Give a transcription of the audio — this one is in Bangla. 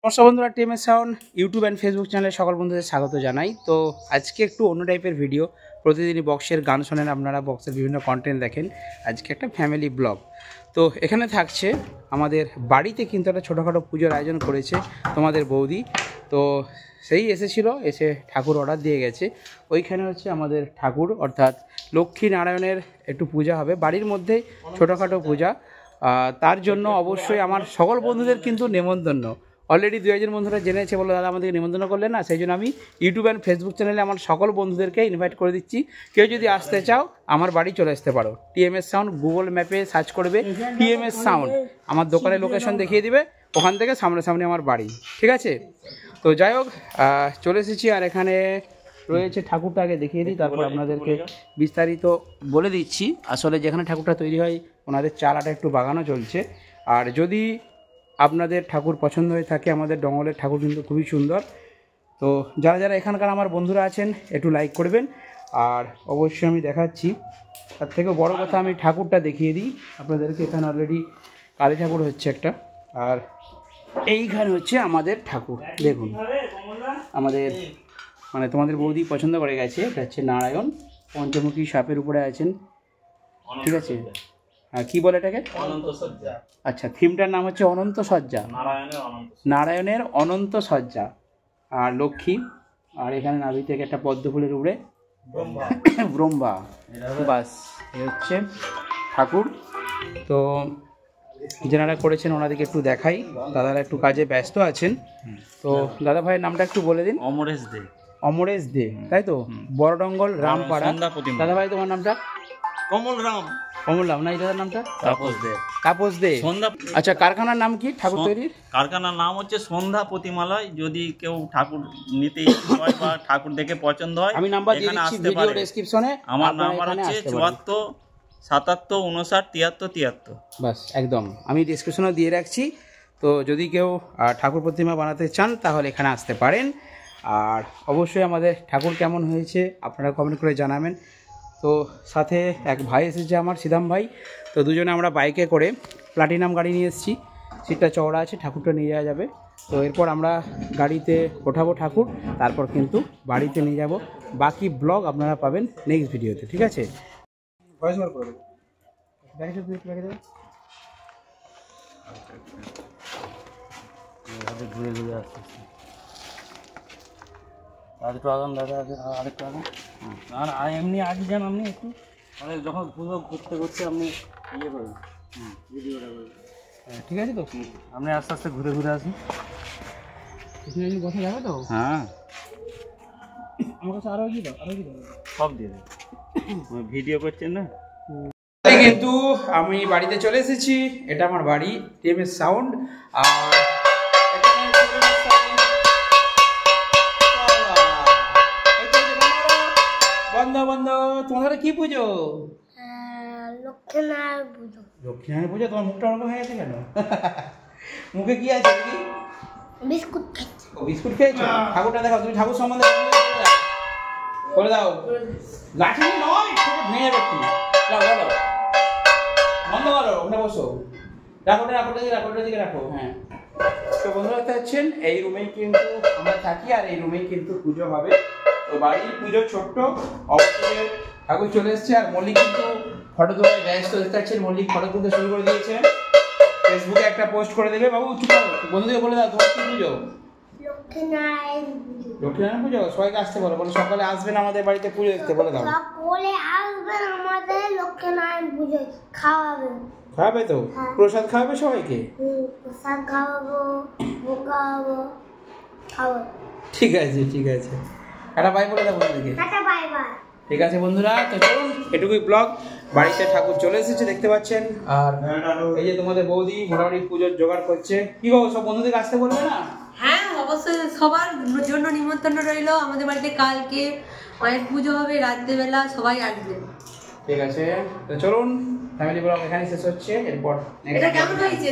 নমস্কার বন্ধুরা, TMS sound YouTube and Facebook চ্যানেলে সকল বন্ধুদের স্বাগত জানাই। তো আজকে একটু অন্য টাইপের ভিডিও। প্রতিদিনই বক্সের গান শোনেন আপনারা, বক্সের বিভিন্ন কন্টেন্ট দেখেন। আজকে একটা ফ্যামিলি ব্লগ। তো এখানে থাকছে আমাদের বাড়িতে কিন্তু একটা ছোটোখাটো পুজোর আয়োজন করেছে তোমাদের বৌদি। তো সেই এসেছিলো, এসে ঠাকুর অর্ডার দিয়ে গেছে। ওইখানে হচ্ছে আমাদের ঠাকুর অর্থাৎ লক্ষ্মী নারায়ণের একটু পূজা হবে বাড়ির মধ্যেই, ছোটোখাটো পূজা। তার জন্য অবশ্যই আমার সকল বন্ধুদের কিন্তু নেমন্তন্ন। অলরেডি 2-1 বন্ধুরা জেনেছে, বলে দাদা আমাদেরকে নিমন্ত্রণ করলেন না। সেই জন্য আমি ইউটিউব অ্যান্ড ফেসবুক চ্যানেলে আমার সকল বন্ধুদেরকে ইনভাইট করে দিচ্ছি। কেউ যদি আসতে চাও আমার বাড়ি চলে আসতে পারো। টিএমএস সাউন্ড গুগল ম্যাপে সার্চ করবে, টিএমএস সাউন্ড আমার দোকানের লোকেশন দেখিয়ে দিবে, ওখান থেকে সামনাসামনি আমার বাড়ি। ঠিক আছে? তো যাই হোক, চলে এসেছি। আর এখানে রয়েছে ঠাকুরটা, আগে দেখিয়ে দিই, তারপর আপনাদেরকে বিস্তারিত বলে দিচ্ছি। আসলে যেখানে ঠাকুরটা তৈরি হয় ওনাদের চালাটা একটু বাগানো চলছে। আর যদি আপনাদের ঠাকুর পছন্দ হয়ে থাকে, আমাদের ডঙ্গলের ঠাকুর কিন্তু খুবই সুন্দর। তো যারা যারা এখানকার আমার বন্ধুরা আছেন একটু লাইক করবেন। আর অবশ্যই আমি দেখাচ্ছি, তার থেকেও বড় কথা আমি ঠাকুরটা দেখিয়ে দিই আপনাদেরকে। এখানে অলরেডি কালী ঠাকুর হচ্ছে একটা, আর এইখানে হচ্ছে আমাদের ঠাকুর। দেখুন আমাদের মানে তোমাদের বৌদি পছন্দ করে গেছে। এটা হচ্ছে নারায়ণ পঞ্চমুখী সাপের উপরে আছেন। ঠিক আছে, হ্যাঁ, কী বলে এটাকে? অনন্ত সজ্জা। আচ্ছা, থিমটার নাম হচ্ছে অনন্ত সজ্জা, নারায়ণের অনন্ত সজ্জা। আর লক্ষ্মী, আর এখানে নাভি থেকে একটা পদ্ম ফুলের উপরে ব্রহ্মা। বাস, এ হচ্ছে ঠাকুর। তো যেনারা করেছেন ওনাদেরকে একটু দেখাই। দাদারা একটু কাজে ব্যস্ত আছেন। তো দাদা ভাইয়ের নামটা একটু বলে দিন। অমরেশ দে। অমরেশ দে, তাই তো? বড়ডঙ্গল রামপাড়া। দাদা ভাই তোমার নামটা? কমল রাম না, এই দাদার নামটা তাপস দে। তাপস দে। আচ্ছা, কারখানার নাম কি ঠাকুর তৈরির? কারখানার নাম হচ্ছে সন্ধ্যা প্রতিমালয়। যদি কেউ ঠাকুর নিতে ইচ্ছুক হয় বা ঠাকুর দেখে পছন্দ হয়, আমি নাম্বার দিয়ে দিচ্ছি ভিডিও ডেসক্রিপশনে। আমার নাম্বার হচ্ছে 74 77 59 73 73। বাস, একদম আমি ডেসক্রিপশনে দিয়ে রাখছি। তো যদি কেউ ঠাকুর প্রতিমা বানাতে চান তাহলে এখানে আসতে পারেন। আর অবশ্যই আমাদের ঠাকুর কেমন হয়েছে আপনারা কমেন্ট করে জানাবেন। তো সাথে এক ভাই এসেছে আমার, সিদাম ভাই। তো দুজনে আমরা বাইকে করে প্লাটিনাম গাড়ি নিয়ে এসেছি। সিটটা চওড়া আছে, ঠাকুরটা নিয়ে যাওয়া যাবে। তো এরপর আমরা গাড়িতে ওঠাবো ঠাকুর, তারপর কিন্তু বাড়িতে নিয়ে যাব। বাকি ব্লগ আপনারা পাবেন নেক্সট ভিডিওতে। ঠিক আছে? ভয়েস ওভার করে দেবো। ঘুরে ঘুরে আসতে আরেকটু আগান দাদা, আরেকটু আগান। আর এমনি আগে যান আপনি একটু, মানে যখন পুজো করতে করতে আপনি ইয়ে করবেন, ভিডিওটা করবেন। ঠিক আছে? তো আপনি আস্তে আস্তে ঘুরে ঘুরে আসুন। বসা যাবে তো? হ্যাঁ, আমার কাছে আরও কি সব দিয়ে দেবে। ভিডিও করছেন না? কিন্তু আমি বাড়িতে চলে এসেছি। এটা আমার বাড়ি, টিএমএস সাউন্ড। আর বন্ধ বন্ধ। তোমাদের কি পুজো? লক্ষ্মীনারায়ণ পুজো। লক্ষ্মীনারায়ণ পুজো। তোমার মুখটা ওরকম হয়ে গেছে কেন? মুখে কি আছে? বিস্কুট খাচ্ছি। ও, বিস্কুট খেয়েছো? ঠাকুরটা দেখাও। তুমি ঠাকুর সম্বন্ধে বলে দাও। লাঠি নয়, ভেঙে যাবে একটু। বলো, বন্ধ করো, ওখানে বসো। রাখোটার দিকে রাখো। হ্যাঁ। তো বন্ধুরা দেখতে পাচ্ছেন, এই রুমেই কিন্তু আমরা থাকি, আর এই রুমেই কিন্তু পুজো হবে। তো বাড়ির পুজো ছোট্ট, অবশ্যই ঠাকুর চলে এসছে। আর মল্লিক কিন্তু ফটো তোলায় ব্যস্ত। দেখতে পাচ্ছেন মল্লিক ফটো তুলতে শুরু করে দিয়েছে। ফেসবুকে একটা পোস্ট করে দেবে। বাবু চুপ করো, বন্ধুদের বলে দাও তোমার কি পুজো? লক্ষ্মীনারায়ণ পুজো। সবাইকে আসতে বলো, বলো সকালে আসবেন আমাদের বাড়িতে পুজো দেখতে, বলে দাও। সকলে আসবেন আমাদের লক্ষ্মীনারায়ণ পুজো, খাওয়াবে তো? প্রসাদ খাওয়াবে সবাইকে? প্রসাদ খাওয়াবো, ভোগ খাওয়াবো। ঠিক আছে, ঠিক আছে। একটা বাই বলে দাও বন্ধুদেরকে। Bye bye. ঠিক আছে বন্ধুরা, তো চলুন এটুকুই ব্লগ। বাড়িতে ঠাকুর চলে এসেছে দেখতে পাচ্ছেন। আর এই যে তোমাদের বৌদি মোটামুটি পুজোর জোগাড় করছে। কি গো, সব বন্ধুদেরকে আসতে বলবে না? হ্যাঁ, অবশ্যই সবার জন্য নিমন্ত্রণ রইল। আমাদের বাড়িতে কালকে মায়ের পুজো হবে রাত্রেবেলা, সবাই আসবেন। ঠিক আছে, তো চলুন ফ্যামিলি ব্লগ এখানেই শেষ হচ্ছে। এরপর এটা কেমন হয়েছে?